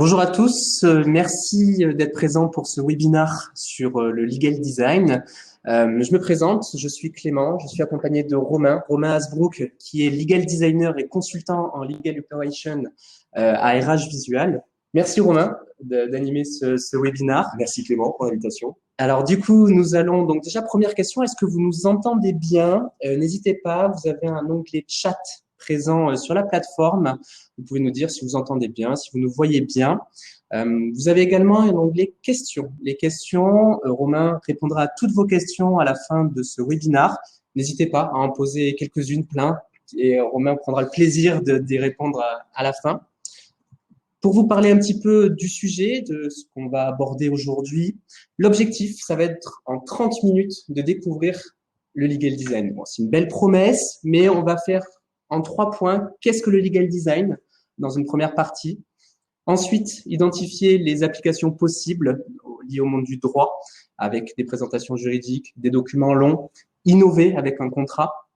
Bonjour à tous, merci d'être présents pour ce webinaire sur le legal design. Je me présente, je suis Clément, je suis accompagné de Romain Hasbrook, qui est legal designer et consultant en legal operation à RH Visual. Merci Romain d'animer ce webinaire. Merci Clément pour l'invitation. Alors du coup, nous allons donc déjà première question, est-ce que vous nous entendez bien? N'hésitez pas, vous avez un onglet chat présent sur la plateforme. Vous pouvez nous dire si vous entendez bien, si vous nous voyez bien. Vous avez également un onglet questions. Les questions, Romain répondra à toutes vos questions à la fin de ce webinaire. N'hésitez pas à en poser quelques-unes, plein, et Romain prendra le plaisir d'y répondre à la fin. Pour vous parler un petit peu du sujet, de ce qu'on va aborder aujourd'hui, l'objectif, ça va être en 30 minutes de découvrir le legal design. Bon, c'est une belle promesse, mais on va faire en 3 points. Qu'est-ce que le legal design dans une première partie? Ensuite, identifier les applications possibles liées au monde du droit avec des présentations juridiques, des documents longs, innover avec un contrat.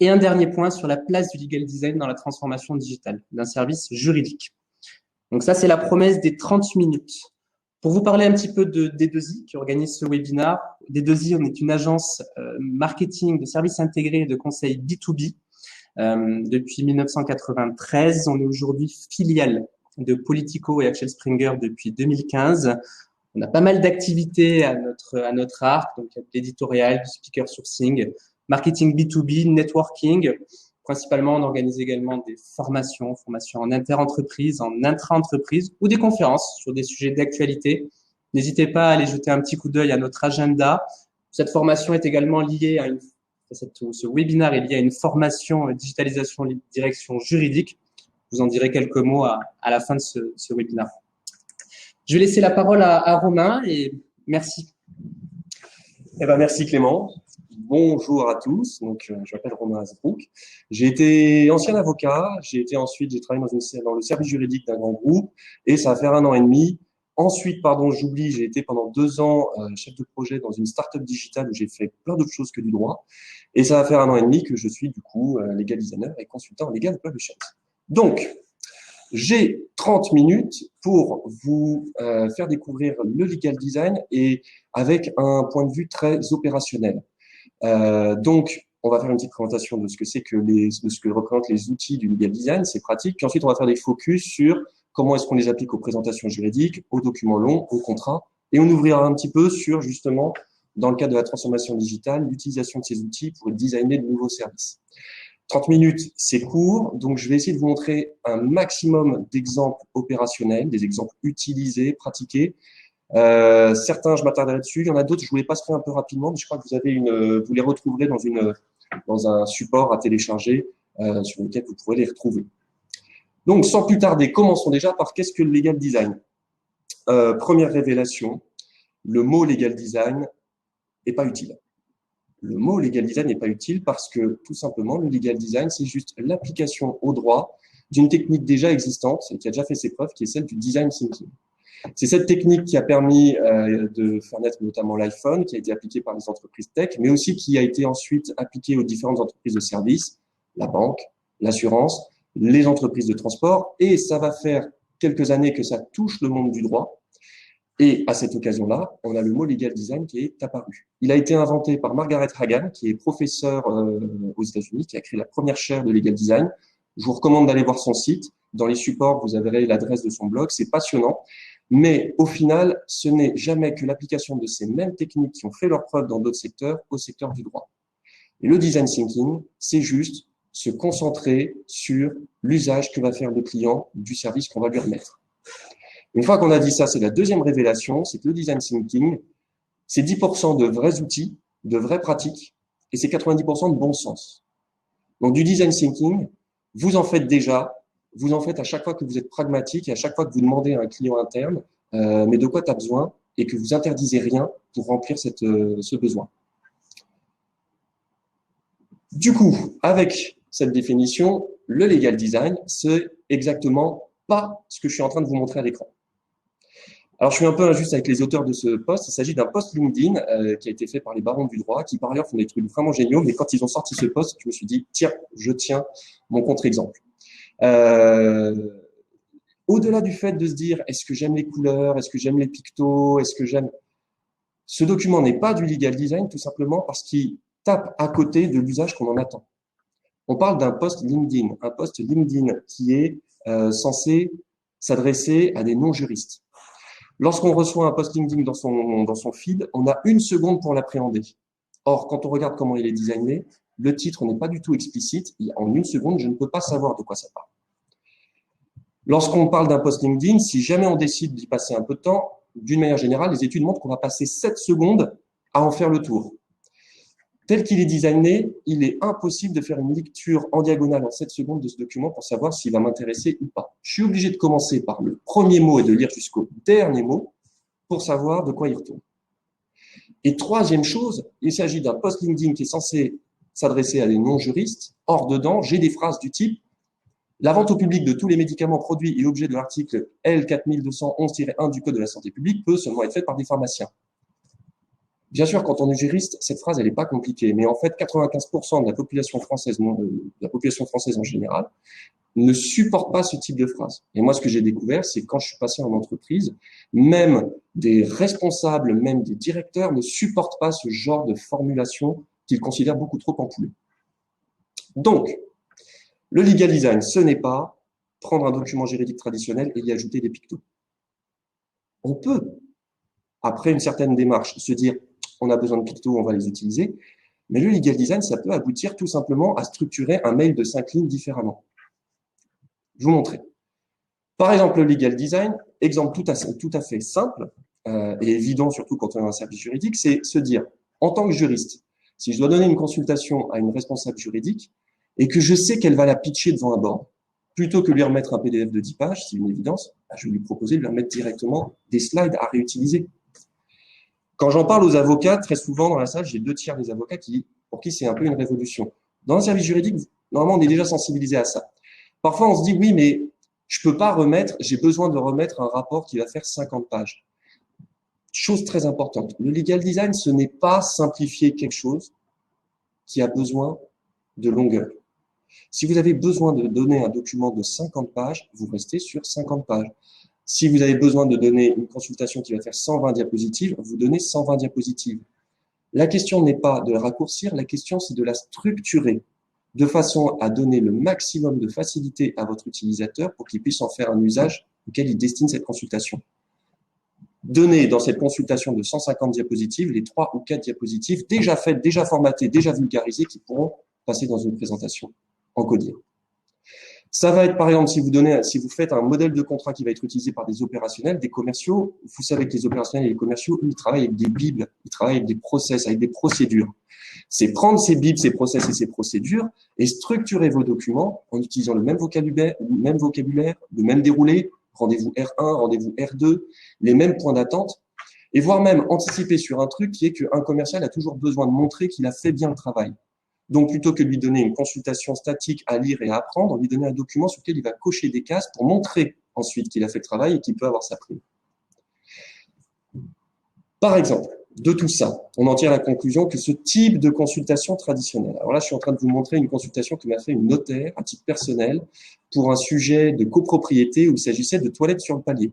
Et un dernier point sur la place du legal design dans la transformation digitale d'un service juridique. Donc ça, c'est la promesse des 30 minutes. Pour vous parler un petit peu de D2I qui organise ce webinaire, D2I, on est une agence marketing de services intégrés et de conseil B2B. Depuis 1993, on est aujourd'hui filiale de Politico et Axel Springer depuis 2015. On a pas mal d'activités à notre arc, donc il y a de l'éditorial, du speaker sourcing, marketing B2B, networking. Principalement, on organise également des formations en inter-entreprise, en intra-entreprise ou des conférences sur des sujets d'actualité. N'hésitez pas à aller jeter un petit coup d'œil à notre agenda. Cette formation est également liée à ce webinaire est lié à une formation digitalisation direction juridique. Je vous en dirai quelques mots à la fin de ce webinaire. Je vais laisser la parole à Romain et merci. Merci Clément. Bonjour à tous. Donc, je m'appelle Romain Hasbrook. J'ai été ancien avocat. J'ai travaillé dans le service juridique d'un grand groupe et ça va faire 1 an et demi. Ensuite, j'ai été pendant 2 ans chef de projet dans une start-up digitale où j'ai fait plein d'autres choses que du droit. Et ça va faire 1 an et demi que je suis du coup legal designer et consultant en legal operation. Donc, j'ai 30 minutes pour vous faire découvrir le legal design et avec un point de vue très opérationnel. Donc, on va faire une petite présentation de ce que c'est de ce que représentent les outils du legal design, c'est pratique. Puis ensuite, on va faire des focus sur comment est-ce qu'on les applique aux présentations juridiques, aux documents longs, aux contrats. Et on ouvrira un petit peu sur, justement, dans le cadre de la transformation digitale, l'utilisation de ces outils pour designer de nouveaux services. 30 minutes, c'est court, donc je vais essayer de vous montrer un maximum d'exemples opérationnels, des exemples utilisés, pratiqués. Certains, je m'attarderai dessus. Il y en a d'autres, je vous les passerai un peu rapidement, mais je crois que vous les retrouverez dans un support à télécharger sur lequel vous pourrez les retrouver. Donc, sans plus tarder, commençons déjà par qu'est-ce que le legal design? Première révélation, le mot legal design n'est pas utile. Le mot legal design n'est pas utile parce que, tout simplement, le legal design, c'est juste l'application au droit d'une technique déjà existante et qui a déjà fait ses preuves, qui est celle du design thinking. C'est cette technique qui a permis de faire naître notamment l'iPhone, qui a été appliquée par les entreprises tech, mais aussi qui a été ensuite appliquée aux différentes entreprises de services, la banque, l'assurance, les entreprises de transport, et ça va faire quelques années que ça touche le monde du droit. Et à cette occasion-là, on a le mot legal design qui est apparu. Il a été inventé par Margaret Hagan, qui est professeure aux États-Unis, qui a créé la première chaire de legal design. Je vous recommande d'aller voir son site. Dans les supports, vous avez l'adresse de son blog. C'est passionnant. Mais au final, ce n'est jamais que l'application de ces mêmes techniques qui ont fait leurs preuves dans d'autres secteurs au secteur du droit. Et le design thinking, c'est juste se concentrer sur l'usage que va faire le client du service qu'on va lui remettre. Une fois qu'on a dit ça, c'est la deuxième révélation, c'est que le design thinking, c'est 10% de vrais outils, de vraies pratiques, et c'est 90% de bon sens. Donc du design thinking, vous en faites à chaque fois que vous êtes pragmatique et à chaque fois que vous demandez à un client interne, mais de quoi tu as besoin, et que vous interdisez rien pour remplir ce besoin. Du coup, avec cette définition, le legal design, c'est exactement pas ce que je suis en train de vous montrer à l'écran. Alors, je suis un peu injuste avec les auteurs de ce post. Il s'agit d'un post LinkedIn qui a été fait par les barons du droit, qui par ailleurs font des trucs vraiment géniaux. Mais quand ils ont sorti ce post, je me suis dit, tiens, je tiens mon contre-exemple. Au-delà du fait de se dire, est-ce que j'aime les couleurs, est-ce que j'aime les pictos, est-ce que j'aime… Ce document n'est pas du legal design tout simplement parce qu'il tape à côté de l'usage qu'on en attend. On parle d'un post LinkedIn, un post LinkedIn qui est censé s'adresser à des non-juristes. Lorsqu'on reçoit un post LinkedIn dans son feed, on a 1 seconde pour l'appréhender. Or, quand on regarde comment il est designé, le titre n'est pas du tout explicite. En 1 seconde, je ne peux pas savoir de quoi ça parle. Lorsqu'on parle d'un post LinkedIn, si jamais on décide d'y passer un peu de temps, d'une manière générale, les études montrent qu'on va passer 7 secondes à en faire le tour. Tel qu'il est designé, il est impossible de faire une lecture en diagonale en 7 secondes de ce document pour savoir s'il va m'intéresser ou pas. Je suis obligé de commencer par le premier mot et de lire jusqu'au dernier mot pour savoir de quoi il retourne. Et troisième chose, il s'agit d'un post LinkedIn qui est censé s'adresser à des non-juristes. Or, dedans, j'ai des phrases du type « La vente au public de tous les médicaments produits et objets de l'article L4211-1 du Code de la santé publique peut seulement être faite par des pharmaciens. » Bien sûr, quand on est juriste, cette phrase, elle n'est pas compliquée. Mais en fait, 95% de la population française en général, ne supporte pas ce type de phrase. Et moi, ce que j'ai découvert, c'est que quand je suis passé en entreprise, même des responsables, même des directeurs ne supportent pas ce genre de formulation qu'ils considèrent beaucoup trop ampoulée. Donc, le legal design, ce n'est pas prendre un document juridique traditionnel et y ajouter des pictos. On peut, après une certaine démarche, se dire on a besoin de pictos, on va les utiliser. Mais le legal design, ça peut aboutir tout simplement à structurer un mail de 5 lignes différemment. Je vais vous montrer. Par exemple, le legal design, exemple tout à fait simple et évident, surtout quand on est dans un service juridique, c'est se dire, en tant que juriste, si je dois donner une consultation à une responsable juridique et que je sais qu'elle va la pitcher devant un board, plutôt que lui remettre un PDF de 10 pages, c'est une évidence, je vais lui proposer de lui remettre directement des slides à réutiliser. Quand j'en parle aux avocats, très souvent dans la salle, j'ai 2 tiers des avocats pour qui c'est un peu une révolution. Dans un service juridique, normalement, on est déjà sensibilisé à ça. Parfois, on se dit, oui, mais je peux pas remettre, j'ai besoin de remettre un rapport qui va faire 50 pages. Chose très importante. Le legal design, ce n'est pas simplifier quelque chose qui a besoin de longueur. Si vous avez besoin de donner un document de 50 pages, vous restez sur 50 pages. Si vous avez besoin de donner une consultation qui va faire 120 diapositives, vous donnez 120 diapositives. La question n'est pas de la raccourcir, la question c'est de la structurer de façon à donner le maximum de facilité à votre utilisateur pour qu'il puisse en faire un usage auquel il destine cette consultation. Donnez dans cette consultation de 150 diapositives les 3 ou 4 diapositives déjà faites, déjà formatées, déjà vulgarisées qui pourront passer dans une présentation en codir. Ça va être, par exemple, si vous faites un modèle de contrat qui va être utilisé par des opérationnels, des commerciaux, vous savez que les opérationnels et les commerciaux, eux, ils travaillent avec des bibles, ils travaillent avec des process, avec des procédures. C'est prendre ces bibles, ces process et ces procédures et structurer vos documents en utilisant le même vocabulaire, le même déroulé, rendez-vous R1, rendez-vous R2, les mêmes points d'attente, et voire même anticiper sur un truc qui est qu'un commercial a toujours besoin de montrer qu'il a fait bien le travail. Donc, plutôt que de lui donner une consultation statique à lire et à apprendre, lui donner un document sur lequel il va cocher des cases pour montrer ensuite qu'il a fait le travail et qu'il peut avoir sa prime. Par exemple, de tout ça, on en tire la conclusion que ce type de consultation traditionnelle. Alors là, je suis en train de vous montrer une consultation que m'a fait une notaire à titre personnel pour un sujet de copropriété où il s'agissait de toilettes sur le palier.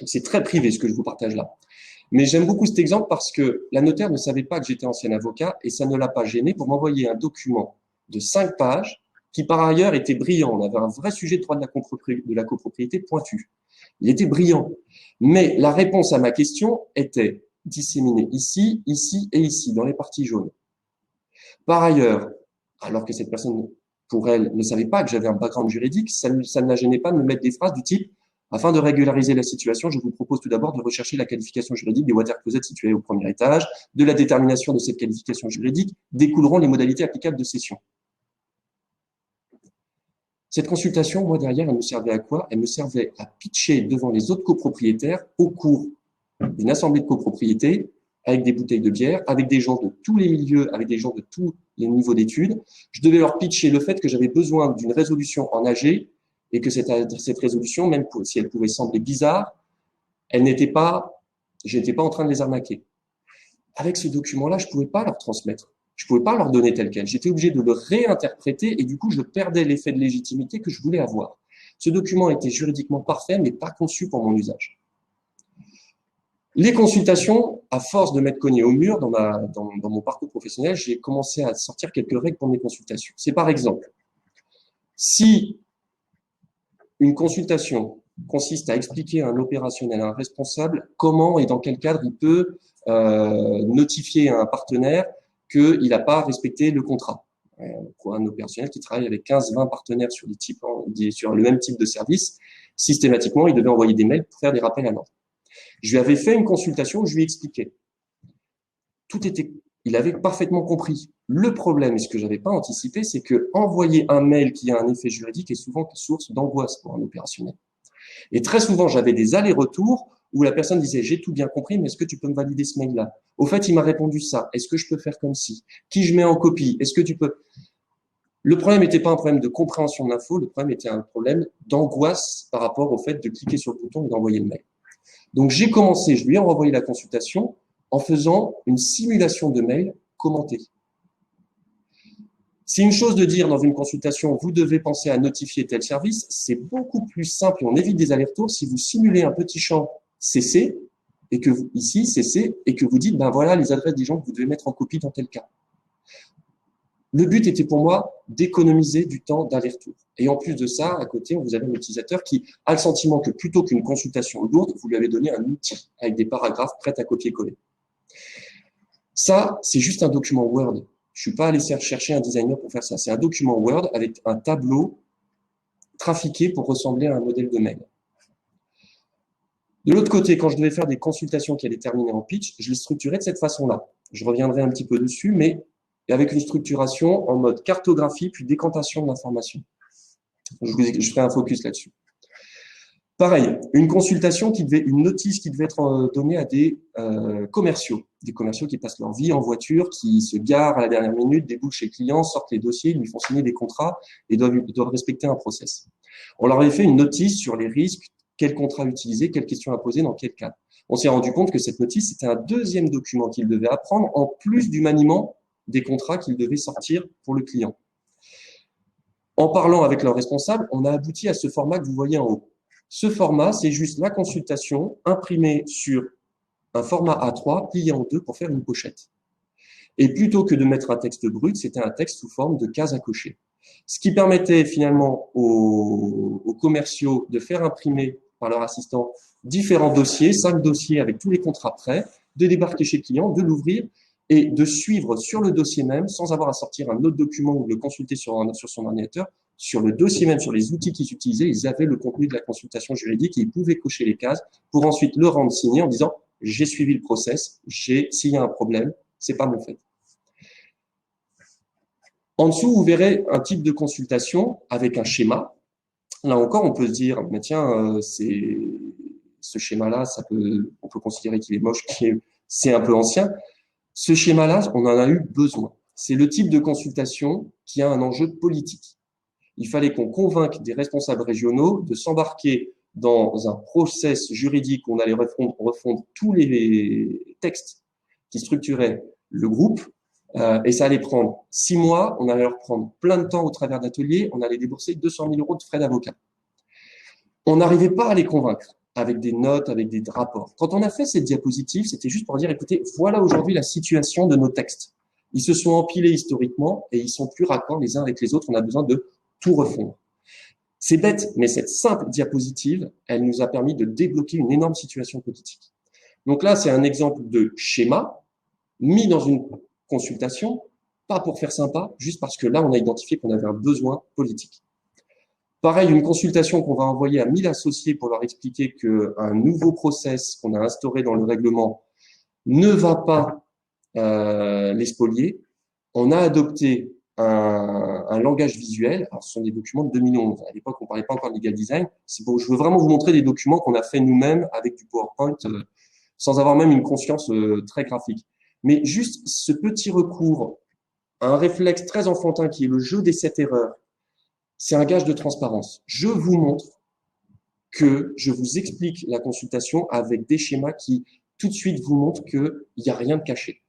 C'est très privé ce que je vous partage là. Mais j'aime beaucoup cet exemple parce que la notaire ne savait pas que j'étais ancien avocat et ça ne l'a pas gêné pour m'envoyer un document de 5 pages qui par ailleurs était brillant. On avait un vrai sujet de droit de la copropriété pointu. Il était brillant. Mais la réponse à ma question était disséminée ici, ici et ici, dans les parties jaunes. Par ailleurs, alors que cette personne, pour elle, ne savait pas que j'avais un background juridique, ça ne la gênait pas de me mettre des phrases du type afin de régulariser la situation, je vous propose tout d'abord de rechercher la qualification juridique des water closets situés au premier étage. De la détermination de cette qualification juridique découleront les modalités applicables de cession. Cette consultation, moi derrière, elle me servait à quoi? Elle me servait à pitcher devant les autres copropriétaires au cours d'une assemblée de copropriété avec des bouteilles de bière, avec des gens de tous les milieux, avec des gens de tous les niveaux d'études. Je devais leur pitcher le fait que j'avais besoin d'une résolution en AG et que cette résolution, même si elle pouvait sembler bizarre, je n'étais pas en train de les arnaquer. Avec ce document-là, je pouvais pas leur transmettre. Je pouvais pas leur donner tel quel. J'étais obligé de le réinterpréter et du coup, je perdais l'effet de légitimité que je voulais avoir. Ce document était juridiquement parfait, mais pas conçu pour mon usage. Les consultations, à force de m'être cogné au mur dans mon parcours professionnel, j'ai commencé à sortir quelques règles pour mes consultations. C'est par exemple, si une consultation consiste à expliquer à un opérationnel, à un responsable, comment et dans quel cadre il peut notifier à un partenaire qu'il n'a pas respecté le contrat. Pour un opérationnel qui travaille avec 15-20 partenaires sur le même type de service, systématiquement, il devait envoyer des mails pour faire des rappels à l'ordre. Je lui avais fait une consultation où je lui expliquais. Il avait parfaitement compris. Le problème, et ce que j'avais pas anticipé, c'est que envoyer un mail qui a un effet juridique est souvent source d'angoisse pour un opérationnel. Et très souvent, j'avais des allers-retours où la personne disait, j'ai tout bien compris, mais est-ce que tu peux me valider ce mail-là? Au fait, il m'a répondu ça. Est-ce que je peux faire comme ci? Qui je mets en copie? Est-ce que tu peux? Le problème n'était pas un problème de compréhension de l'info, le problème était un problème d'angoisse par rapport au fait de cliquer sur le bouton et d'envoyer le mail. Donc, je lui ai renvoyé la consultation en faisant une simulation de mail commentée. C'est une chose de dire dans une consultation, vous devez penser à notifier tel service, c'est beaucoup plus simple et on évite des allers-retours si vous simulez un petit champ CC et que vous, ici, CC, et que vous dites, ben voilà les adresses des gens que vous devez mettre en copie dans tel cas. Le but était pour moi d'économiser du temps d'aller-retour. Et en plus de ça, à côté, vous avez un utilisateur qui a le sentiment que plutôt qu'une consultation lourde, vous lui avez donné un outil avec des paragraphes prêts à copier-coller. Ça, c'est juste un document Word. Je suis pas allé chercher un designer pour faire ça. C'est un document Word avec un tableau trafiqué pour ressembler à un modèle de mail. De l'autre côté, quand je devais faire des consultations qui allaient terminer en pitch, je les structurais de cette façon-là. Je reviendrai un petit peu dessus, mais avec une structuration en mode cartographie puis décantation de l'information. Je ferai un focus là-dessus. Pareil, une notice qui devait être donnée à des commerciaux qui passent leur vie en voiture, qui se garent à la dernière minute, débouchent chez le client, sortent les dossiers, ils lui font signer des contrats et doivent respecter un process. On leur avait fait une notice sur les risques, quel contrat utiliser, quelles questions à poser, dans quel cadre. On s'est rendu compte que cette notice, c'était un deuxième document qu'ils devaient apprendre en plus du maniement des contrats qu'ils devaient sortir pour le client. En parlant avec leur responsable, on a abouti à ce format que vous voyez en haut. Ce format, c'est juste la consultation imprimée sur un format A3 plié en deux pour faire une pochette. Et plutôt que de mettre un texte brut, c'était un texte sous forme de cases à cocher. Ce qui permettait finalement aux commerciaux de faire imprimer par leur assistant différents dossiers, 5 dossiers avec tous les contrats prêts, de débarquer chez le client, de l'ouvrir et de suivre sur le dossier même, sans avoir à sortir un autre document ou le consulter sur son ordinateur, sur le dossier même, sur les outils qu'ils utilisaient, ils avaient le contenu de la consultation juridique et ils pouvaient cocher les cases pour ensuite le rendre signé en disant « j'ai suivi le process, s'il y a un problème, c'est pas mon fait ». En dessous, vous verrez un type de consultation avec un schéma. Là encore, on peut se dire « mais tiens, ce schéma-là, on peut considérer qu'il est moche, c'est un peu ancien ». Ce schéma-là, on en a eu besoin. C'est le type de consultation qui a un enjeu politique. Il fallait qu'on convainque des responsables régionaux de s'embarquer dans un process juridique où on allait refondre tous les textes qui structuraient le groupe, et ça allait prendre 6 mois, on allait leur prendre plein de temps au travers d'ateliers, on allait débourser 200 000 € de frais d'avocat. On n'arrivait pas à les convaincre avec des notes, avec des rapports. Quand on a fait cette diapositive, c'était juste pour dire, écoutez, voilà aujourd'hui la situation de nos textes. Ils se sont empilés historiquement et ils sont plus raccords les uns avec les autres. On a besoin de tout refondre. C'est bête, mais cette simple diapositive, elle nous a permis de débloquer une énorme situation politique. Donc là, c'est un exemple de schéma mis dans une consultation, pas pour faire sympa, juste parce que là, on a identifié qu'on avait un besoin politique. Pareil, une consultation qu'on va envoyer à 1000 associés pour leur expliquer qu'un nouveau process qu'on a instauré dans le règlement ne va pas les spolier. On a adopté un langage visuel. Alors, ce sont des documents de 2011. À l'époque, on ne parlait pas encore de legal design. Je veux vraiment vous montrer des documents qu'on a fait nous-mêmes avec du PowerPoint, sans avoir même une conscience très graphique. Mais juste ce petit recours à un réflexe très enfantin qui est le jeu des 7 erreurs, c'est un gage de transparence. Je vous montre que je vous explique la consultation avec des schémas qui, tout de suite, vous montrent qu'il n'y a rien de caché.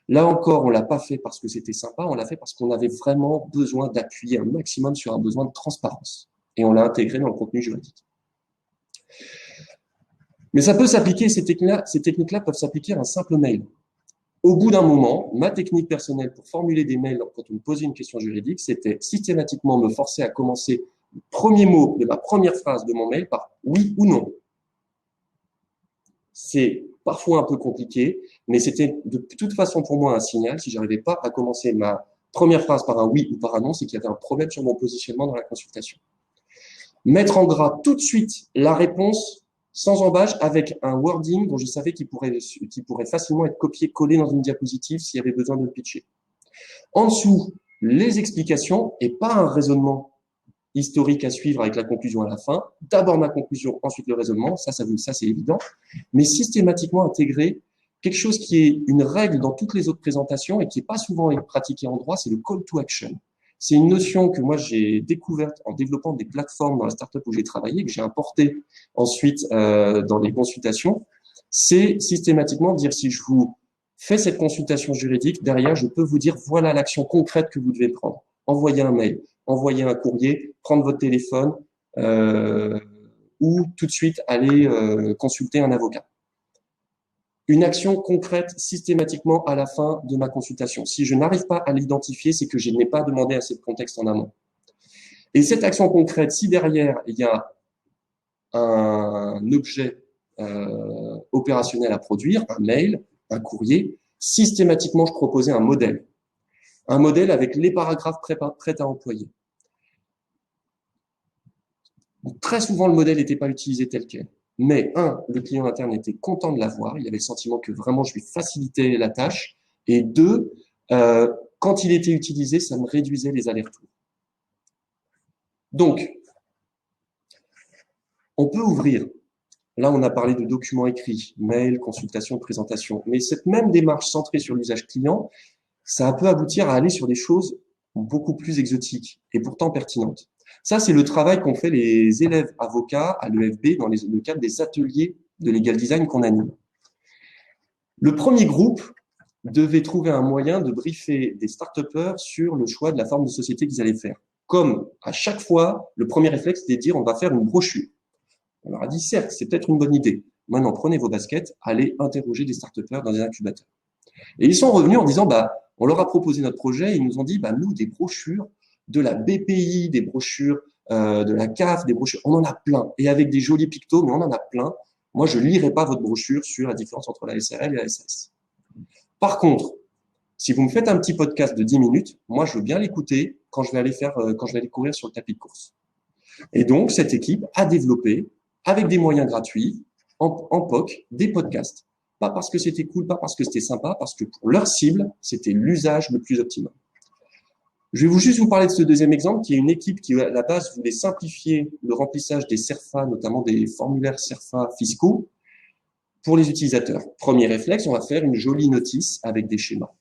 Là encore, on l'a pas fait parce que c'était sympa, on l'a fait parce qu'on avait vraiment besoin d'appuyer un maximum sur un besoin de transparence. et on l'a intégré dans le contenu juridique. Mais ça peut s'appliquer, ces techniques-là peuvent s'appliquer à un simple mail. Au bout d'un moment, ma technique personnelle pour formuler des mails quand on me posait une question juridique, c'était systématiquement me forcer à commencer le premier mot de ma première phrase de mon mail par oui ou non. C'est parfois un peu compliqué, mais c'était de toute façon pour moi un signal. Si j'arrivais pas à commencer ma première phrase par un oui ou par un non, c'est qu'il y avait un problème sur mon positionnement dans la consultation. Mettre en gras tout de suite la réponse sans embâche avec un wording dont je savais qu'il pourrait facilement être copié-collé dans une diapositive s'il y avait besoin de le pitcher. En dessous, les explications et pas un raisonnement historique à suivre avec la conclusion à la fin. D'abord ma conclusion, ensuite le raisonnement, ça c'est évident, mais systématiquement intégrer quelque chose qui est une règle dans toutes les autres présentations et qui n'est pas souvent pratiqué en droit, c'est le call to action. C'est une notion que moi j'ai découverte en développant des plateformes dans la startup où j'ai travaillé, que j'ai importé ensuite dans les consultations. C'est systématiquement dire si je vous fais cette consultation juridique, derrière je peux vous dire voilà l'action concrète que vous devez prendre. Envoyer un mail, envoyer un courrier, prendre votre téléphone ou tout de suite aller consulter un avocat. Une action concrète systématiquement à la fin de ma consultation. Si je n'arrive pas à l'identifier, c'est que je n'ai pas demandé assez de contexte en amont. Et cette action concrète, si derrière il y a un objet opérationnel à produire, un mail, un courrier, systématiquement je proposais un modèle. Un modèle avec les paragraphes prêts à employer. Donc, très souvent, le modèle n'était pas utilisé tel quel. Mais le client interne était content de l'avoir. Il avait le sentiment que vraiment je lui facilitais la tâche. Et deux, quand il était utilisé, ça me réduisait les allers-retours. Donc, on peut ouvrir. Là, on a parlé de documents écrits, mail, consultation, présentation. Mais cette même démarche centrée sur l'usage client, ça peut aboutir à aller sur des choses beaucoup plus exotiques et pourtant pertinentes. Ça, c'est le travail qu'ont fait les élèves avocats à l'EFB dans le cadre des ateliers de legal design qu'on anime. Le premier groupe devait trouver un moyen de briefer des start-upers sur le choix de la forme de société qu'ils allaient faire. Comme à chaque fois, le premier réflexe, c'était de dire on va faire une brochure. On leur a dit certes, c'est peut-être une bonne idée. Maintenant, prenez vos baskets, allez interroger des start-upers dans des incubateurs. Et ils sont revenus en disant on leur a proposé notre projet, et ils nous ont dit nous, des brochures, de la BPI, des brochures de la CAF, des brochures, on en a plein. Et avec des jolis pictos, mais on en a plein. Moi, je ne lirai pas votre brochure sur la différence entre la SRL et la SAS. Par contre, si vous me faites un petit podcast de 10 minutes, moi, je veux bien l'écouter quand je vais aller courir sur le tapis de course. Et donc, cette équipe a développé, avec des moyens gratuits, en POC, des podcasts. Pas parce que c'était cool, pas parce que c'était sympa, parce que pour leur cible, c'était l'usage le plus optimal. Je vais juste vous parler de ce deuxième exemple, qui est une équipe qui, à la base, voulait simplifier le remplissage des CERFA, notamment des formulaires CERFA fiscaux, pour les utilisateurs. Premier réflexe, on va faire une jolie notice avec des schémas.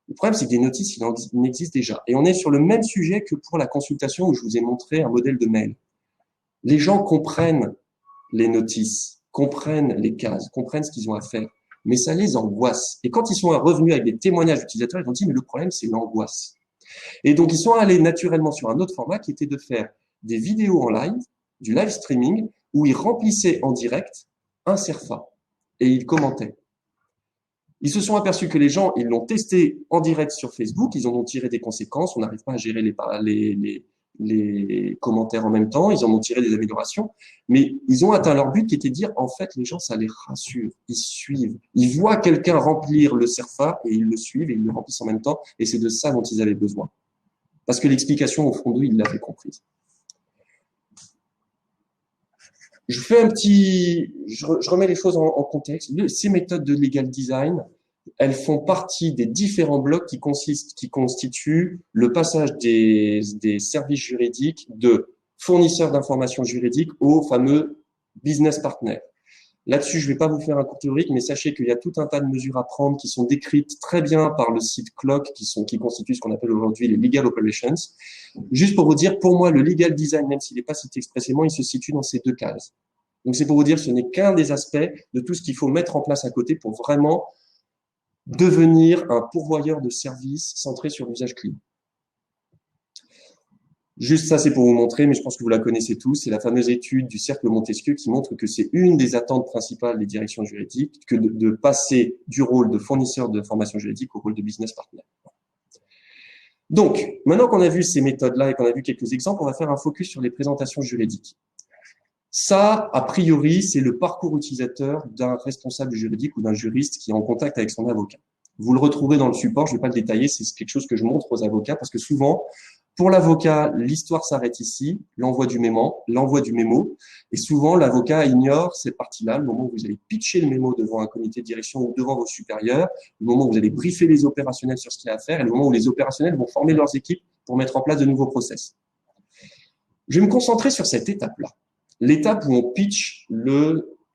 Le problème, c'est que des notices, il en existe déjà. Et on est sur le même sujet que pour la consultation où je vous ai montré un modèle de mail. Les gens comprennent les notices, comprennent les cases, comprennent ce qu'ils ont à faire, mais ça les angoisse. Et quand ils sont revenus avec des témoignages d'utilisateurs, ils ont dit, mais le problème, c'est l'angoisse. Et donc, ils sont allés naturellement sur un autre format qui était de faire des vidéos en live, du live streaming, où ils remplissaient en direct un CERFA et ils commentaient. Ils se sont aperçus que les gens, ils l'ont testé en direct sur Facebook, ils en ont tiré des conséquences, on n'arrive pas à gérer les commentaires en même temps, ils en ont tiré des améliorations, mais ils ont atteint leur but qui était de dire, en fait, les gens, ça les rassure, ils suivent, ils voient quelqu'un remplir le CERFA et ils le suivent et ils le remplissent en même temps, et c'est de ça dont ils avaient besoin. Parce que l'explication, au fond d'eux, ils l'avaient comprise. Je remets les choses en contexte. Ces méthodes de legal design, elles font partie des différents blocs qui constituent le passage des services juridiques de fournisseurs d'informations juridiques aux fameux business partners. Là-dessus, je ne vais pas vous faire un cours théorique, mais sachez qu'il y a tout un tas de mesures à prendre qui sont décrites très bien par le site CLOC, qui constitue ce qu'on appelle aujourd'hui les legal operations. Juste pour vous dire, pour moi, le legal design, même s'il n'est pas cité expressément, il se situe dans ces deux cases. Donc, c'est pour vous dire, ce n'est qu'un des aspects de tout ce qu'il faut mettre en place à côté pour vraiment devenir un pourvoyeur de services centré sur l'usage client. Juste ça, c'est pour vous montrer, mais je pense que vous la connaissez tous. C'est la fameuse étude du cercle Montesquieu qui montre que c'est une des attentes principales des directions juridiques que de passer du rôle de fournisseur de formation juridique au rôle de business partner. Donc, maintenant qu'on a vu ces méthodes-là et qu'on a vu quelques exemples, on va faire un focus sur les présentations juridiques. Ça, a priori, c'est le parcours utilisateur d'un responsable juridique ou d'un juriste qui est en contact avec son avocat. Vous le retrouvez dans le support, je ne vais pas le détailler, c'est quelque chose que je montre aux avocats parce que souvent, pour l'avocat, l'histoire s'arrête ici, l'envoi du mémo, et souvent l'avocat ignore cette partie-là, le moment où vous allez pitcher le mémo devant un comité de direction ou devant vos supérieurs, le moment où vous allez briefer les opérationnels sur ce qu'il y a à faire, et le moment où les opérationnels vont former leurs équipes pour mettre en place de nouveaux process. Je vais me concentrer sur cette étape-là, l'étape où on pitch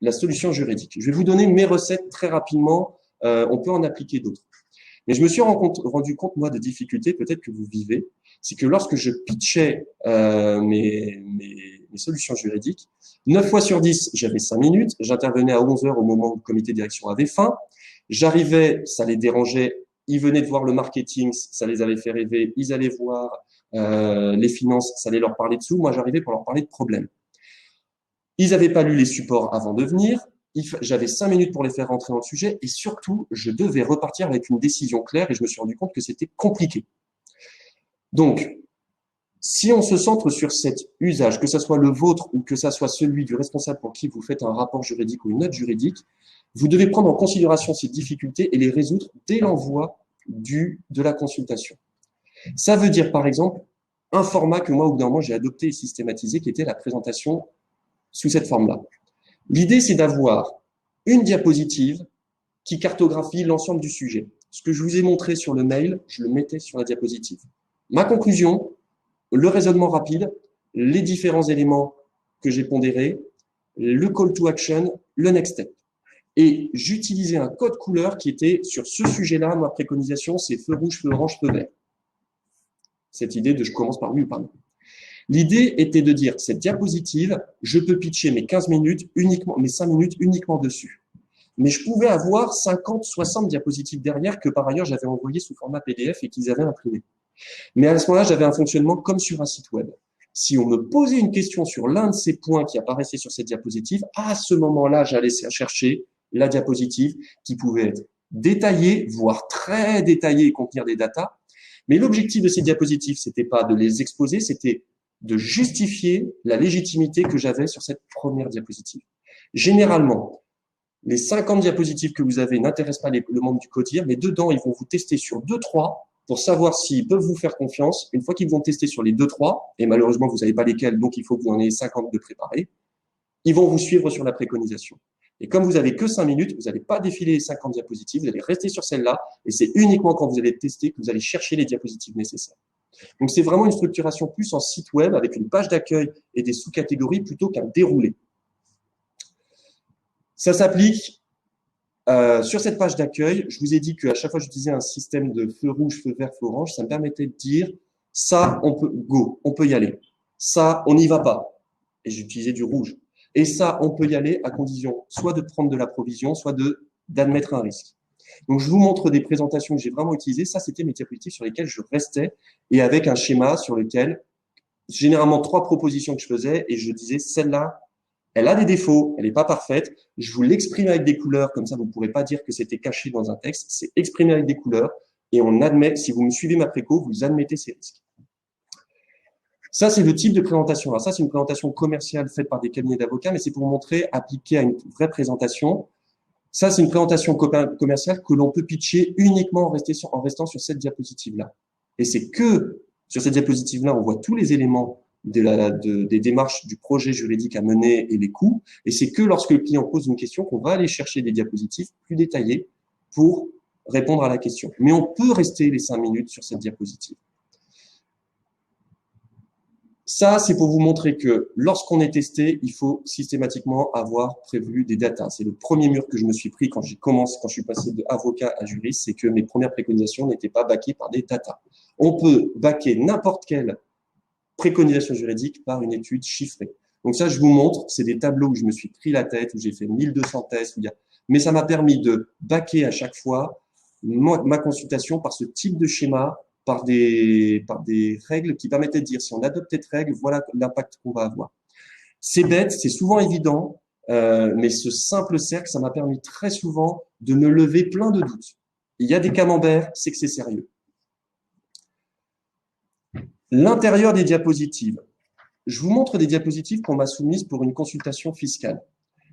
la solution juridique. Je vais vous donner mes recettes très rapidement, on peut en appliquer d'autres. Mais je me suis rendu compte, moi, de difficultés, peut-être que vous vivez, c'est que lorsque je pitchais mes solutions juridiques, 9 fois sur 10, j'avais 5 minutes, j'intervenais à 11 heures au moment où le comité de direction avait faim, j'arrivais, ça les dérangeait, ils venaient de voir le marketing, ça les avait fait rêver, ils allaient voir les finances, ça allait leur parler de sous, moi j'arrivais pour leur parler de problèmes. Ils n'avaient pas lu les supports avant de venir, j'avais 5 minutes pour les faire rentrer dans le sujet et surtout, je devais repartir avec une décision claire et je me suis rendu compte que c'était compliqué. Donc, si on se centre sur cet usage, que ce soit le vôtre ou que ce soit celui du responsable pour qui vous faites un rapport juridique ou une note juridique, vous devez prendre en considération ces difficultés et les résoudre dès l'envoi de la consultation. Ça veut dire, par exemple, un format que moi, au bout d'un moment, j'ai adopté et systématisé, qui était la présentation sous cette forme-là. L'idée, c'est d'avoir une diapositive qui cartographie l'ensemble du sujet. Ce que je vous ai montré sur le mail, je le mettais sur la diapositive. Ma conclusion, le raisonnement rapide, les différents éléments que j'ai pondérés, le call to action, le next step. Et j'utilisais un code couleur qui était sur ce sujet-là, ma préconisation, c'est feu rouge, feu orange, feu vert. Cette idée de je commence par oui ou par non. L'idée était de dire, cette diapositive, je peux pitcher mes 15 minutes uniquement, mes 5 minutes uniquement dessus. Mais je pouvais avoir 50, 60 diapositives derrière que par ailleurs j'avais envoyé sous format PDF et qu'ils avaient imprimé. Mais à ce moment-là, j'avais un fonctionnement comme sur un site web. Si on me posait une question sur l'un de ces points qui apparaissaient sur cette diapositive, à ce moment-là, j'allais chercher la diapositive qui pouvait être détaillée, voire très détaillée et contenir des datas. Mais l'objectif de ces diapositives, c'était pas de les exposer, c'était de justifier la légitimité que j'avais sur cette première diapositive. Généralement, les 50 diapositives que vous avez n'intéressent pas le membre du CODIR, mais dedans, ils vont vous tester sur 2-3 pour savoir s'ils peuvent vous faire confiance. Une fois qu'ils vont tester sur les 2-3, et malheureusement, vous savez pas lesquels, donc il faut que vous en ayez 50 de préparés, ils vont vous suivre sur la préconisation. Et comme vous avez que 5 minutes, vous n'allez pas défiler les 50 diapositives, vous allez rester sur celle-là, et c'est uniquement quand vous allez tester que vous allez chercher les diapositives nécessaires. Donc, c'est vraiment une structuration plus en site web avec une page d'accueil et des sous-catégories plutôt qu'un déroulé. Ça s'applique sur cette page d'accueil. Je vous ai dit qu'à chaque fois que j'utilisais un système de feu rouge, feu vert, feu orange, ça me permettait de dire ça, on peut go, on peut y aller. Ça, on n'y va pas. Et j'utilisais du rouge. Et ça, on peut y aller à condition soit de prendre de la provision, soit d'admettre un risque. Donc, je vous montre des présentations que j'ai vraiment utilisées. Ça, c'était mes diapositives sur lesquelles je restais et avec un schéma sur lequel, généralement, 3 propositions que je faisais et je disais, celle-là, elle a des défauts, elle n'est pas parfaite. Je vous l'exprime avec des couleurs, comme ça, vous ne pourrez pas dire que c'était caché dans un texte. C'est exprimé avec des couleurs et on admet, si vous me suivez ma préco, vous admettez ces risques. Ça, c'est le type de présentation. Alors ça, c'est une présentation commerciale faite par des cabinets d'avocats, mais c'est pour montrer, appliqué à une vraie présentation. Ça, c'est une présentation commerciale que l'on peut pitcher uniquement en restant sur cette diapositive-là. Et c'est que sur cette diapositive-là, on voit tous les éléments des démarches du projet juridique à mener et les coûts. Et c'est que lorsque le client pose une question qu'on va aller chercher des diapositives plus détaillées pour répondre à la question. Mais on peut rester les 5 minutes sur cette diapositive. Ça, c'est pour vous montrer que lorsqu'on est testé, il faut systématiquement avoir prévu des datas. C'est le premier mur que je me suis pris quand je suis passé de avocat à juriste, c'est que mes premières préconisations n'étaient pas backées par des datas. On peut backer n'importe quelle préconisation juridique par une étude chiffrée. Donc ça, je vous montre, c'est des tableaux où je me suis pris la tête, où j'ai fait 1200 tests, mais ça m'a permis de backer à chaque fois ma consultation par ce type de schéma, par des règles qui permettaient de dire si on adopte cette règle, voilà l'impact qu'on va avoir. C'est bête, c'est souvent évident, mais ce simple cercle, ça m'a permis très souvent de me lever plein de doutes. Il y a des camemberts, c'est que c'est sérieux. L'intérieur des diapositives. Je vous montre des diapositives qu'on m'a soumises pour une consultation fiscale.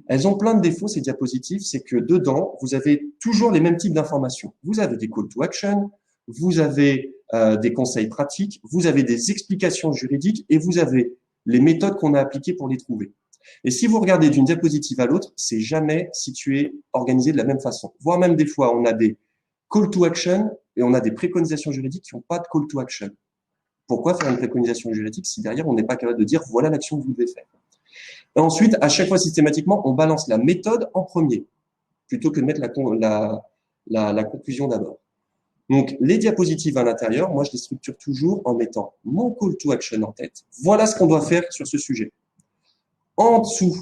Elles ont plein de défauts, ces diapositives, c'est que dedans, vous avez toujours les mêmes types d'informations. Vous avez des call to action, vous avez des conseils pratiques, vous avez des explications juridiques et vous avez les méthodes qu'on a appliquées pour les trouver. Et si vous regardez d'une diapositive à l'autre, c'est jamais situé, organisé de la même façon. Voire même des fois, on a des call to action et on a des préconisations juridiques qui n'ont pas de call to action. Pourquoi faire une préconisation juridique si derrière, on n'est pas capable de dire voilà l'action que vous devez faire? Et ensuite, à chaque fois, systématiquement, on balance la méthode en premier, plutôt que de mettre la conclusion d'abord. Donc, les diapositives à l'intérieur, moi, je les structure toujours en mettant mon call to action en tête. Voilà ce qu'on doit faire sur ce sujet. En dessous,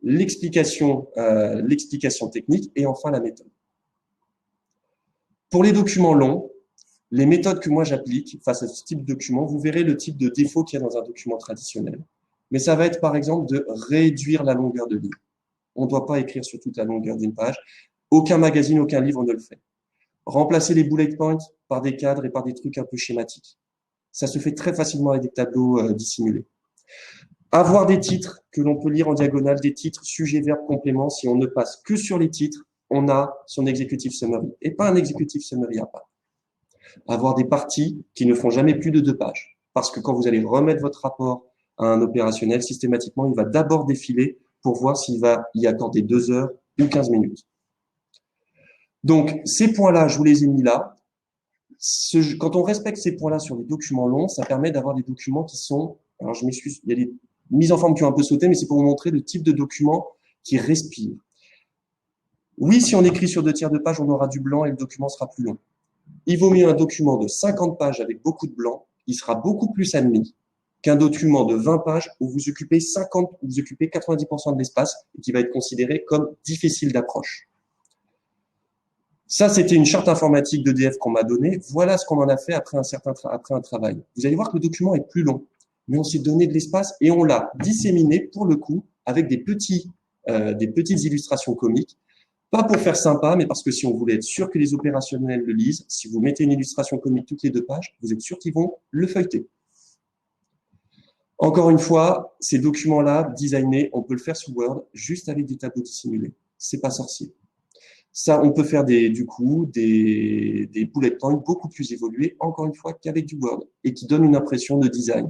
l'explication technique et enfin la méthode. Pour les documents longs, les méthodes que moi j'applique face à ce type de document, vous verrez le type de défaut qu'il y a dans un document traditionnel. Mais ça va être par exemple de réduire la longueur de livre. On ne doit pas écrire sur toute la longueur d'une page. Aucun magazine, aucun livre ne le fait. Remplacer les bullet points par des cadres et par des trucs un peu schématiques. Ça se fait très facilement avec des tableaux dissimulés. Avoir des titres que l'on peut lire en diagonale, des titres sujet, verbe, complément. Si on ne passe que sur les titres, on a son executive summary et pas un executive summary à part. Avoir des parties qui ne font jamais plus de 2 pages. Parce que quand vous allez remettre votre rapport à un opérationnel, systématiquement, il va d'abord défiler pour voir s'il va y accorder 2 heures ou 15 minutes. Donc, ces points-là, je vous les ai mis là. Quand on respecte ces points-là sur les documents longs, ça permet d'avoir des documents qui sont, alors je m'excuse, il y a des mises en forme qui ont un peu sauté, mais c'est pour vous montrer le type de document qui respire. Oui, si on écrit sur 2 tiers de page, on aura du blanc et le document sera plus long. Il vaut mieux un document de 50 pages avec beaucoup de blanc, il sera beaucoup plus admis qu'un document de 20 pages où vous occupez 90% de l'espace et qui va être considéré comme difficile d'approche. Ça, c'était une charte informatique d'EDF qu'on m'a donnée. Voilà ce qu'on en a fait après un travail. Vous allez voir que le document est plus long, mais on s'est donné de l'espace et on l'a disséminé pour le coup avec des petites illustrations comiques. Pas pour faire sympa, mais parce que si on voulait être sûr que les opérationnels le lisent, si vous mettez une illustration comique toutes les 2 pages, vous êtes sûr qu'ils vont le feuilleter. Encore une fois, ces documents-là, designés, on peut le faire sous Word, juste avec des tableaux dissimulés. C'est pas sorcier. Ça, on peut faire des bullet points beaucoup plus évolués, encore une fois, qu'avec du Word, et qui donnent une impression de design.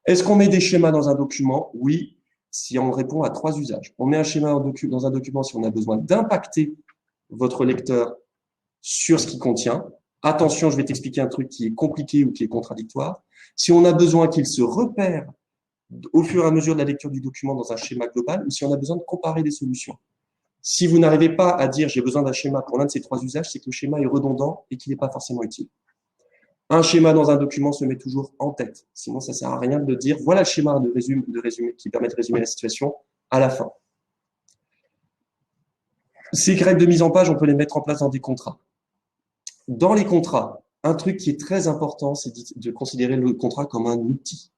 Est-ce qu'on met des schémas dans un document? Oui. Si on répond à 3 usages. On met un schéma dans un document si on a besoin d'impacter votre lecteur sur ce qu'il contient. Attention, je vais t'expliquer un truc qui est compliqué ou qui est contradictoire. Si on a besoin qu'il se repère au fur et à mesure de la lecture du document dans un schéma global, ou si on a besoin de comparer des solutions. Si vous n'arrivez pas à dire j'ai besoin d'un schéma pour l'un de ces 3 usages, c'est que le schéma est redondant et qu'il n'est pas forcément utile. Un schéma dans un document se met toujours en tête. Sinon, ça sert à rien de dire voilà le schéma de résumé qui permet de résumer la situation à la fin. Ces règles de mise en page, on peut les mettre en place dans des contrats. Dans les contrats, un truc qui est très important, c'est de considérer le contrat comme un outil.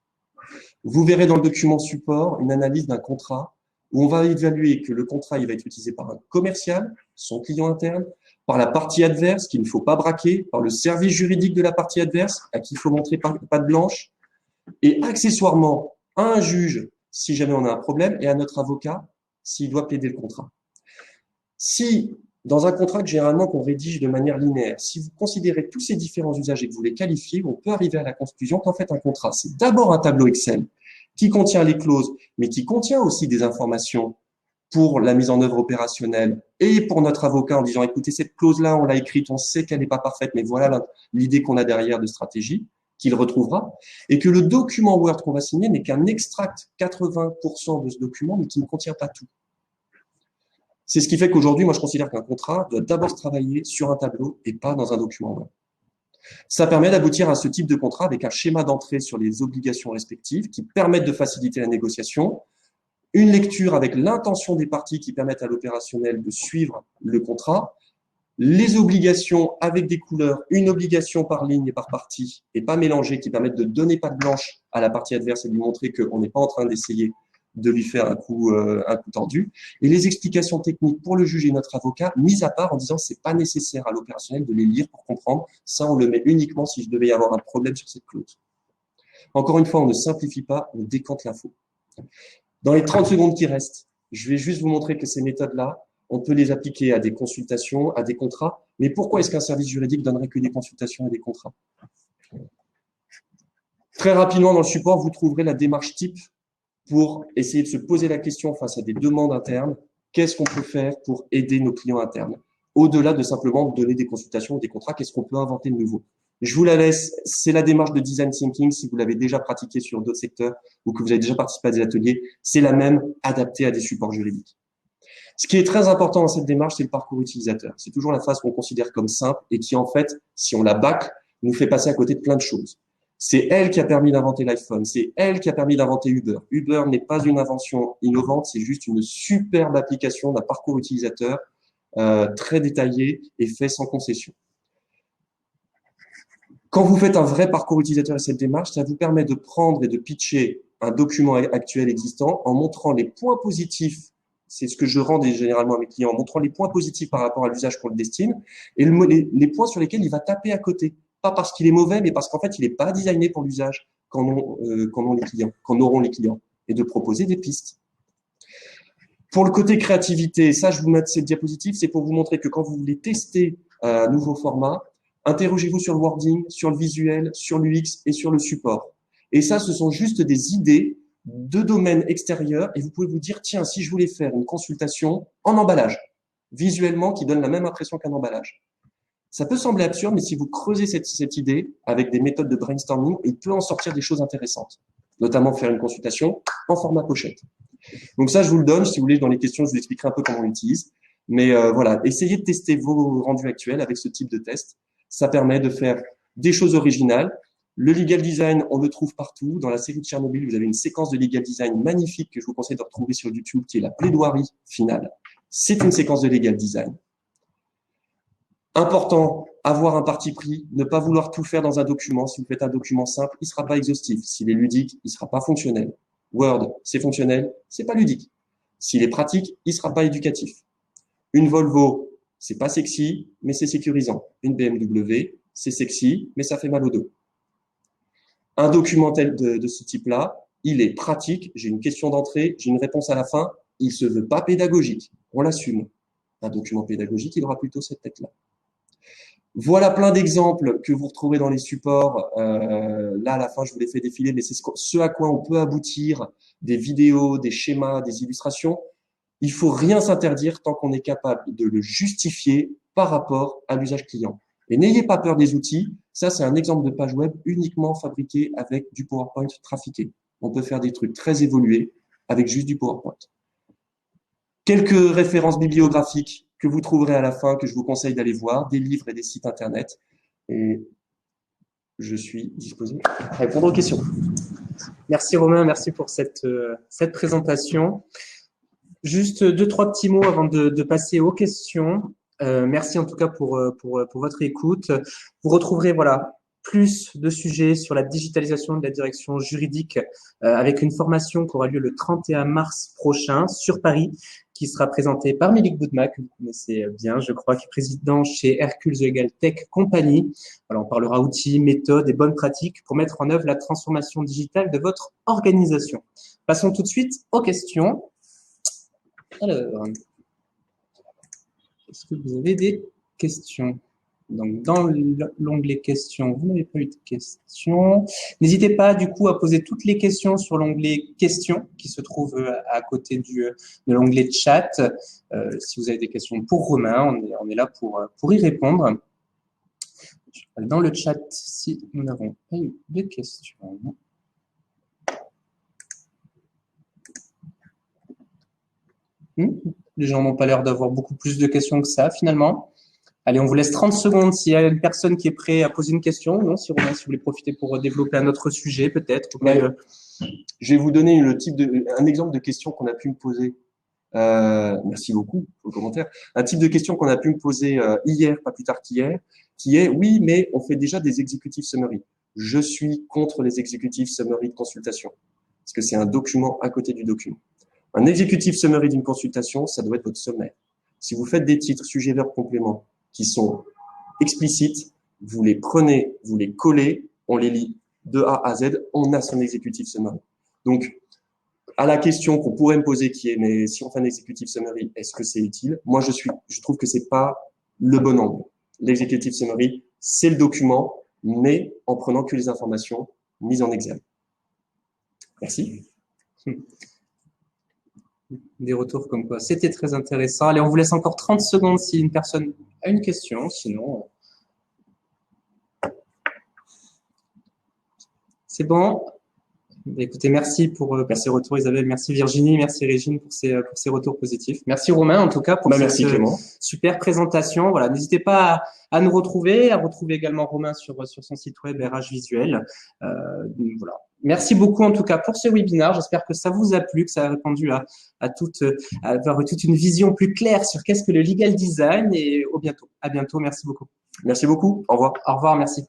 Vous verrez dans le document support une analyse d'un contrat où on va évaluer que le contrat il va être utilisé par un commercial, son client interne, par la partie adverse qu'il ne faut pas braquer, par le service juridique de la partie adverse à qui il faut montrer patte blanche, et accessoirement un juge si jamais on a un problème et à notre avocat s'il doit plaider le contrat. Si dans un contrat que généralement qu'on rédige de manière linéaire, si vous considérez tous ces différents usages et que vous les qualifiez, on peut arriver à la conclusion qu'en fait un contrat, c'est d'abord un tableau Excel qui contient les clauses, mais qui contient aussi des informations pour la mise en œuvre opérationnelle et pour notre avocat en disant écoutez, cette clause-là, on l'a écrite, on sait qu'elle n'est pas parfaite, mais voilà l'idée qu'on a derrière de stratégie, qu'il retrouvera, et que le document Word qu'on va signer n'est qu'un extract 80% de ce document, mais qui ne contient pas tout. C'est ce qui fait qu'aujourd'hui, moi, je considère qu'un contrat doit d'abord se travailler sur un tableau et pas dans un document Word. Ça permet d'aboutir à ce type de contrat avec un schéma d'entrée sur les obligations respectives qui permettent de faciliter la négociation, une lecture avec l'intention des parties qui permettent à l'opérationnel de suivre le contrat, Les obligations avec des couleurs, une obligation par ligne et par partie, et pas mélangées, qui permettent de donner patte blanche à la partie adverse et de lui montrer qu'on n'est pas en train d'essayer de lui faire un coup tordu. Et les explications techniques pour le juge et notre avocat, mis à part en disant c'est pas nécessaire à l'opérationnel de les lire pour comprendre. Ça, on le met uniquement si je devais y avoir un problème sur cette clause. Encore une fois, on ne simplifie pas, on décante l'info. Dans les 30 secondes qui restent, je vais juste vous montrer que ces méthodes-là, on peut les appliquer à des consultations, à des contrats. Mais pourquoi est-ce qu'un service juridique donnerait que des consultations et des contrats? Très rapidement, dans le support, vous trouverez la démarche type pour essayer de se poser la question face à des demandes internes. Qu'est-ce qu'on peut faire pour aider nos clients internes? Au-delà de simplement donner des consultations ou des contrats, qu'est-ce qu'on peut inventer de nouveau? Je vous la laisse, c'est la démarche de design thinking. Si vous l'avez déjà pratiqué sur d'autres secteurs ou que vous avez déjà participé à des ateliers, c'est la même adaptée à des supports juridiques. Ce qui est très important dans cette démarche, c'est le parcours utilisateur. C'est toujours la phase qu'on considère comme simple et qui, en fait, si on la back, nous fait passer à côté de plein de choses. C'est elle qui a permis d'inventer l'iPhone. C'est elle qui a permis d'inventer Uber. Uber n'est pas une invention innovante, c'est juste une superbe application d'un parcours utilisateur très détaillé et fait sans concession. Quand vous faites un vrai parcours utilisateur et cette démarche, ça vous permet de prendre et de pitcher un document actuel existant en montrant les points positifs. C'est ce que je rends généralement à mes clients, en montrant les points positifs par rapport à l'usage qu'on le destine et les points sur lesquels il va taper à côté. Pas parce qu'il est mauvais, mais parce qu'en fait, il n'est pas designé pour l'usage qu'en auront les clients, et de proposer des pistes. Pour le côté créativité, ça, je vous mets cette diapositive, c'est pour vous montrer que quand vous voulez tester un nouveau format, interrogez-vous sur le wording, sur le visuel, sur l'UX et sur le support. Et ça, ce sont juste des idées de domaines extérieurs et vous pouvez vous dire, tiens, si je voulais faire une consultation en emballage, visuellement, qui donne la même impression qu'un emballage. Ça peut sembler absurde, mais si vous creusez cette idée avec des méthodes de brainstorming, il peut en sortir des choses intéressantes, notamment faire une consultation en format pochette. Donc ça, je vous le donne. Si vous voulez, dans les questions, je vous expliquerai un peu comment on l'utilise. Mais voilà, essayez de tester vos rendus actuels avec ce type de test. Ça permet de faire des choses originales. Le legal design, on le trouve partout. Dans la série de Tchernobyl, vous avez une séquence de legal design magnifique que je vous conseille de retrouver sur YouTube, qui est la plaidoirie finale. C'est une séquence de legal design. Important, avoir un parti pris, ne pas vouloir tout faire dans un document. Si vous faites un document simple, il ne sera pas exhaustif. S'il est ludique, il ne sera pas fonctionnel. Word, c'est fonctionnel, c'est pas ludique. S'il est pratique, il ne sera pas éducatif. Une Volvo, c'est pas sexy, mais c'est sécurisant. Une BMW, c'est sexy, mais ça fait mal au dos. Un document tel de ce type-là, il est pratique, j'ai une question d'entrée, j'ai une réponse à la fin, il se veut pas pédagogique, on l'assume. Un document pédagogique, il aura plutôt cette tête-là. Voilà plein d'exemples que vous retrouvez dans les supports. Là, à la fin, je vous les fais défiler, mais c'est ce à quoi on peut aboutir, des vidéos, des schémas, des illustrations. Il faut rien s'interdire tant qu'on est capable de le justifier par rapport à l'usage client. Et n'ayez pas peur des outils. Ça, c'est un exemple de page web uniquement fabriqué avec du PowerPoint trafiqué. On peut faire des trucs très évolués avec juste du PowerPoint. Quelques références bibliographiques que vous trouverez à la fin, que je vous conseille d'aller voir, des livres et des sites internet. Et je suis disposé à répondre aux questions. Merci Romain, merci pour cette présentation. Juste deux, trois petits mots avant de passer aux questions. Merci en tout cas pour votre écoute. Vous retrouverez plus de sujets sur la digitalisation de la direction juridique avec une formation qui aura lieu le 31 mars prochain sur Paris, qui sera présentée par Milik Boudma, que vous connaissez bien, je crois, qui est président chez Hercules Legal Tech Company. Voilà, on parlera outils, méthodes et bonnes pratiques pour mettre en œuvre la transformation digitale de votre organisation. Passons tout de suite aux questions. Alors, est-ce que vous avez des questions? Donc, dans l'onglet questions, vous n'avez pas eu de questions. N'hésitez pas, du coup, à poser toutes les questions sur l'onglet questions qui se trouve à côté de l'onglet chat. Si vous avez des questions pour Romain, on est là pour y répondre. Dans le chat, si nous n'avons pas eu de questions. Les gens n'ont pas l'air d'avoir beaucoup plus de questions que ça, finalement. Allez, on vous laisse 30 secondes s'il y a une personne qui est prête à poser une question. Non, si Romain, si vous voulez profiter pour développer un autre sujet, peut-être. Je vais vous donner un exemple de question qu'on a pu me poser Merci beaucoup pour le commentaire. Un type de question qu'on a pu me poser hier, pas plus tard qu'hier, qui est oui, mais on fait déjà des executive summary. Je suis contre les executive summary de consultation parce que c'est un document à côté du document. Un executive summary d'une consultation, ça doit être votre sommaire. Si vous faites des titres, sujets, verbes, compléments qui sont explicites, vous les prenez, vous les collez, on les lit de A à Z, on a son executive summary. Donc, à la question qu'on pourrait me poser qui est, mais si on fait un executive summary, est-ce que c'est utile? Moi, je trouve que c'est pas le bon angle. L'executive summary, c'est le document, mais en prenant que les informations mises en exergue. Merci. Des retours comme quoi c'était très intéressant. Allez, on vous laisse encore 30 secondes si une personne a une question, sinon c'est bon. Écoutez, merci pour ces retours, Isabelle. Merci Virginie, merci Régine pour ces retours positifs. Merci Romain, en tout cas, pour Merci Clément. Super présentation. Voilà, n'hésitez pas à nous retrouver, à retrouver également Romain sur son site web RH Visuel. Voilà. Merci beaucoup en tout cas pour ce webinaire. J'espère que ça vous a plu, que ça a répondu à avoir toute une vision plus claire sur qu'est-ce que le legal design. Et au bientôt. À bientôt. Merci beaucoup. Merci beaucoup. Au revoir. Au revoir. Merci.